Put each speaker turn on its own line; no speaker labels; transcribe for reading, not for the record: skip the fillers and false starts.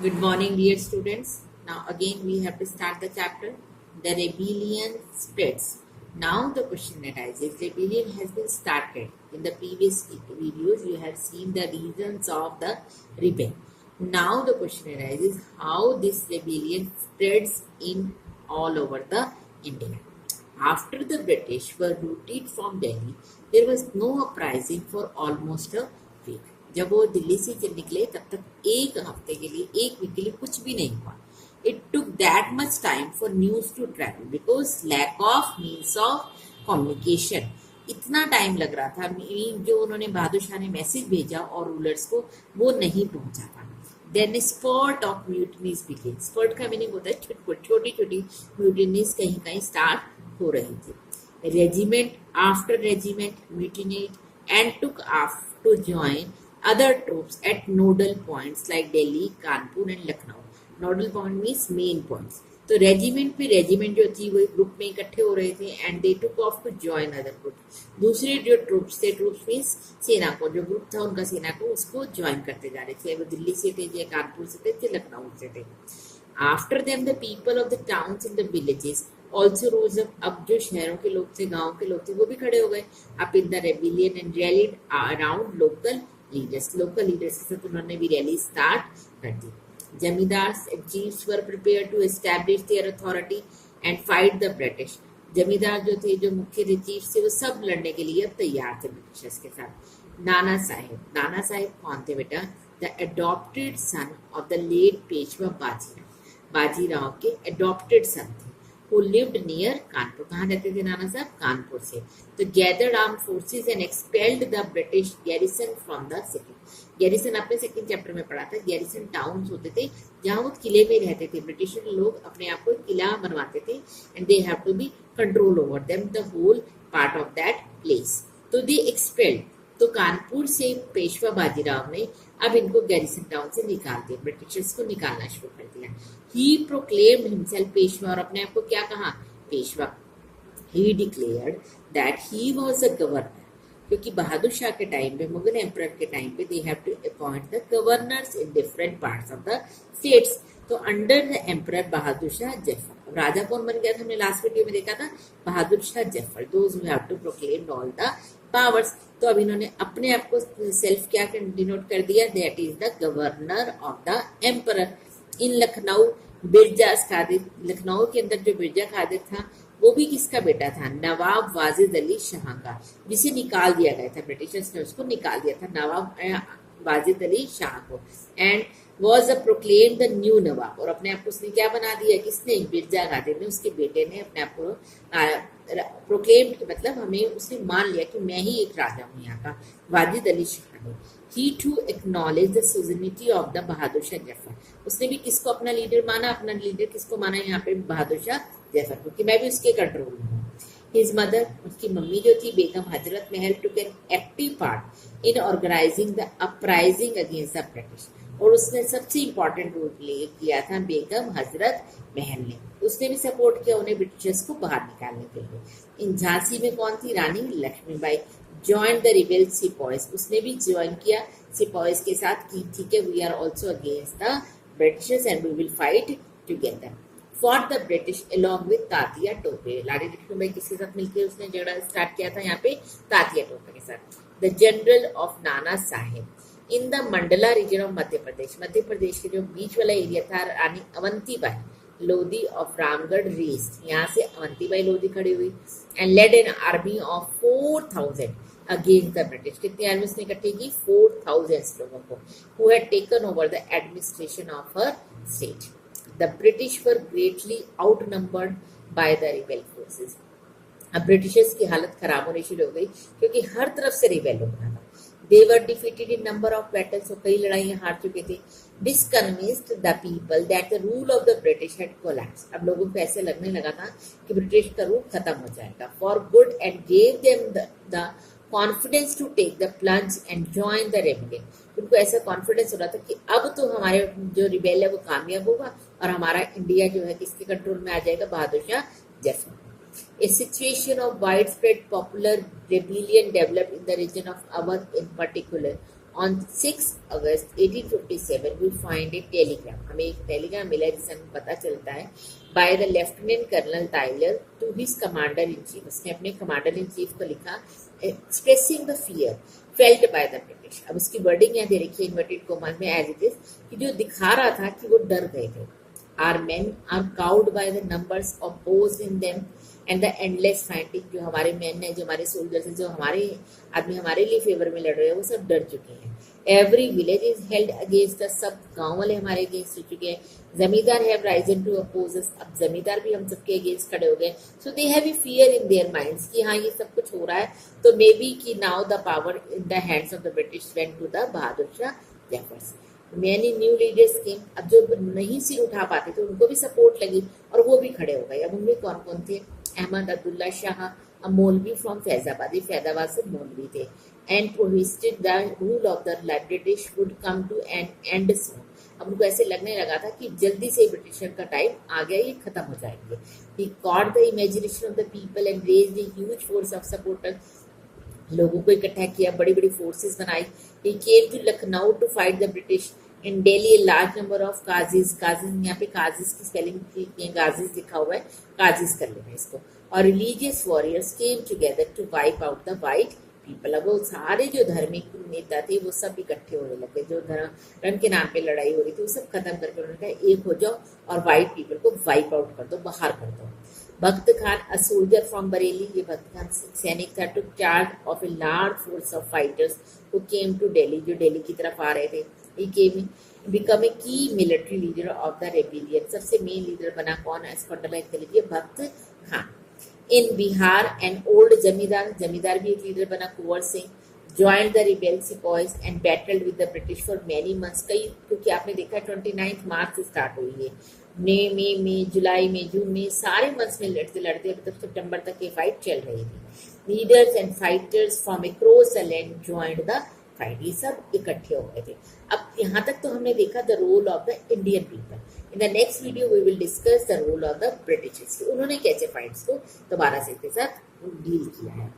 Good morning, dear students. Now, again, we have to start the chapter. The rebellion spreads. Now, the question arises rebellion has been started. In the previous videos, you have seen the reasons of the rebellion. Now, the question arises how this rebellion spreads in all over the India. After the British were routed from Delhi, there was no uprising for almost a week. जब वो दिल्ली से निकले तब तक एक हफ्ते के लिए एक वीक के लिए कुछ भी नहीं हुआ. It took that much time for news to travel because lack of means of communication. इतना टाइम लग रहा था जो उन्होंने बहादुर शाह ने मैसेज भेजा और रूलर्स को वो नहीं पहुंचा था. Then spot of mutinies begin. Spot का मीनिंग होता है छोटी छोटी म्यूटनीज कहीं कहीं स्टार्ट हो रही थी. Regiment after regiment mutinied and took off to join other troops at nodal points like Delhi, Kanpur and Lucknow. Nodal point means main points. तो रेजिमेंट पे रेजिमेंट जो थी वो ग्रुप में इकट्ठे हो रहे थे and they took off to join other group. दूसरे जो ट्रूप्स थे, ट्रूप्स मीन्स सेना को, जो ग्रुप था उनका सेना को उसको ज्वाइन करते जा रहे थे. वो दिल्ली से थे, या कानपुर से थे, या लखनऊ से थे. After them the people of the towns and the villages also rose up. अब जो शहरों के लोग थे, गाँव के लोग थे, वो भी खड़े हो गए up in the rebellion and rallied around local leaders के साथ उन्होंने भी रैली स्टार्ट कर दी. Zamindars and chiefs were prepared to establish their authority and fight the British. Zamindar जो थे, जो मुख्य चीफ थे, वो सब लड़ने के लिए अब तैयार थे ब्रिटिशर्स के साथ. नाना साहेब कौन थे बेटा? The adopted son of the late Peshwa Bajirao के एडॉप्टेड सन थे who lived near कानपुर. कहाँ रहते थे नाना साहब? कानपुर से. तो gathered armed forces and expelled the British garrison from the city. Garrison आपने सेकंड चैप्टर में पढ़ा था. गैरिसन टाउन्स होते थे जहाँ वो किले में रहते थे. ब्रिटिश लोग अपने आप को किला बनवाते थे and they have to be control over them the whole part of that place. तो दे एक्सपेल्ड. तो कानपुर से पेशवा बाजीराव ने अब इनको गैरिसन टाउन से निकाल दिया, ब्रिटिशर्स को निकालना शुरू कर दिया. ही प्रोक्लेम्ड हिमसेल्फ पेशवा, और अपने आप को क्या कहा? पेशवा. ही declared that he was a governor, क्योंकि बहादुर शाह के टाइम पे, मुगल एम्परर के टाइम पे, they have to appoint the governors in different parts of the states. तो under the emperor Bahadur Shah Zafar. राजा कौन बन गया था? हमने लास्ट वीडियो में देखा था, Bahadur Shah Zafar. Those who have to proclaim all the powers. तो अब इन्होंने अपने आप को सेल्फ क्या डिनोट कर दिया? That is the governor of the emperor. In Lucknow Birjis Qadir. Lucknow के अंदर जो बिरजा कादिर था वो भी किसका बेटा था? नवाब वाजिद अली शाह का, जिसे निकाल दिया गया था. ब्रिटिशर्स ने उसको निकाल दिया था, नवाब वाजिद अली शाह को. And was a proclaim the new nawab. और अपने आप को उसने क्या बना दिया? किसने? बिरजा कादिर ने, उसके बेटे ने अपने आप को प्रोक्लेम, मतलब हमें उसने मान लिया कि मैं ही एक राजा हूँ यहाँ का, वाजिद अली शाह ने. He too acknowledged the sovereignty of the बहादुर शाह जफर. उसने भी किसको अपना लीडर माना? अपना लीडर किसको माना यहाँ पे? बहादुर शाह जफर, क्योंकि मैं भी उसके कंट्रोल में हूँ. His mother, उसकी मम्मी जो थी Begum Hazrat Mahal, took an active part in organizing the uprising against the British. और उसने सबसे इम्पोर्टेंट रोल प्ले किया था बेगम हजरत महल ने. उसने भी सपोर्ट किया उन्हें ब्रिटिशर्स को बाहर निकालने के लिए. इन झांसी में कौन थी? Rani Lakshmibai. Join the rebel sepoys. उसने भी ज्वाइन किया सिपॉयज के साथ कि ठीक है, we are also against the Britishers and we will fight together for the British along with Tatya Tope. Rani Lakshmibai किसके साथ मिलकर उसने झगड़ा स्टार्ट किया था? यहाँ पे तात्या टोपे के साथ. The general of Nana Sahib in the Mandla region of Madhya Pradesh. Madhya Pradesh के जो बीच वाला एरिया था, रानी अवंतीबाई लोधी ऑफ रामगढ़ रेस. यहाँ से अवंतीबाई लोधी खड़ी हुई and led an army of 4000 against the British. कितनी आर्मी उसने इकट्ठी की? 4000 लोगों को, who had taken over the administration of her state. The British were greatly outnumbered by the rebel forces. अब ब्रिटिशर्स की हालत खराब होनी शुरू हो गई क्योंकि हर तरफ से रिबेल हो रहा था. They were defeated in number of battles. So कई लड़ाइयाँ हार चुके थे. Disconvinced the people that the rule of the British had collapsed. अब लोगों को ऐसे लगने लगा था कि ब्रिटिश का रूल खत्म हो जाएगा. For good and gave them the confidence to take the plunge and join the rebellion. उनको ऐसा कॉन्फिडेंस हो रहा था कि अब तो हमारे जो रिबेल है वो कामयाब होगा और हमारा इंडिया जो है किसके कंट्रोल में आ जाएगा? बहादुर Shah Zafar. A situation of widespread popular rebellion developed in the region of Awadh in particular, On 6 August 1857 we find a telegram, हमें एक टेलीग्राम मिला है जिससे हमें पता चलता है by the Lieutenant Colonel Tyler to his commander in chief, उसने अपने कमांडर इन चीफ को लिखा expressing the fear felt by the British। अब उसकी वर्डिंग यहाँ दे रखी है इन्वर्टेड कॉमा में एज इट इज, कि जो दिखा रहा था कि वो डर गए थे। Our men are cowed by the numbers opposed in them and the endless fighting। जो हमारे मैन है, जो हमारे सोल्जर्स हैं, जो हमारे आदमी हमारे लिए फेवर में लड़ रहे हैं, वो सब डर चुके हैं। Every village is held against us, सब गांव वाले हमारे अगेंस्ट हो चुके हैं। Zamindar have risen to oppose us, अब जमींदार भी हम सबके अगेंस्ट खड़े हो गए। So they have a fear in their minds कि हाँ ये सब कुछ हो रहा है, तो मे बी कि now the power in the hands of the British went to the Bahadur Shah Zafar's. Many new leaders केम, अब जो नहीं सिर उठा पाते थे उनको भी सपोर्ट लगी और वो भी खड़े हो गए। अब उनमें कौन कौन थे? अहमद अब्दुल्ला शाह, अ मौलवी फ्रॉम फैजाबाद, ये फैजाबाद से मौलवी थे। And prophesied the rule of the British would come to an end soon. अब उनको ऐसे लगने लगा था कि जल्दी से ब्रिटिशर का टाइम आ गया, ये खत्म हो जाएंगे। He caught the imagination of the people and raised a huge force of supporters, लोगों को इकट्ठा किया, बड़ी बड़ी फोर्सेस बनाई। He came to Lucknow to fight the British. In Delhi a large number of ghazis, ghazis यहाँ पे काजीज की स्पेलिंग गाजीज लिखा हुआ है, काजीज कर लेना इसको। और religious warriors came together to wipe out the white people. अब वो सारे जो धार्मिक नेता थे वो सब इकट्ठे होने लगे, जो धर्म के नाम पे लड़ाई हो रही थी वो सब खत्म करके उन्होंने कहा एक हो जाओ और व्हाइट पीपल को वाइप आउट कर दो, बाहर कर दो। Bakht Khan, a soldier from Bareilly, ये भक्त खान सैनिक था, to charge of a large force of fighters who came to Delhi, जो दिल्ली की तरफ आ रहे थे। ही केम become a key military leader of the rebellion, सबसे मेन लीडर बना कौन है इसको अंडरलाइन कर लीजिए, Bakht Khan. In Bihar and old zamindar, zamindar भी एक लीडर बना, Kunwar Singh. Joined the rebel sepoys and battled with the British for many months, कई, क्योंकि आपने देखा 29 मार्च से स्टार्ट हुई है, मई में, जुलाई में, जून में, सारे मंथ्स में लड़ते लड़ते मतलब सितंबर तक ये फाइट चल रही थी। Leaders and fighters from across the land joined the fight, ये सब इकट्ठे हो गए थे। अब यहाँ तक तो हमने देखा the role of the Indian people. In the next video we will discuss the role of the Britishers, उन्होंने कैसे फाइट्स को दोबारा से के साथ डील किया है।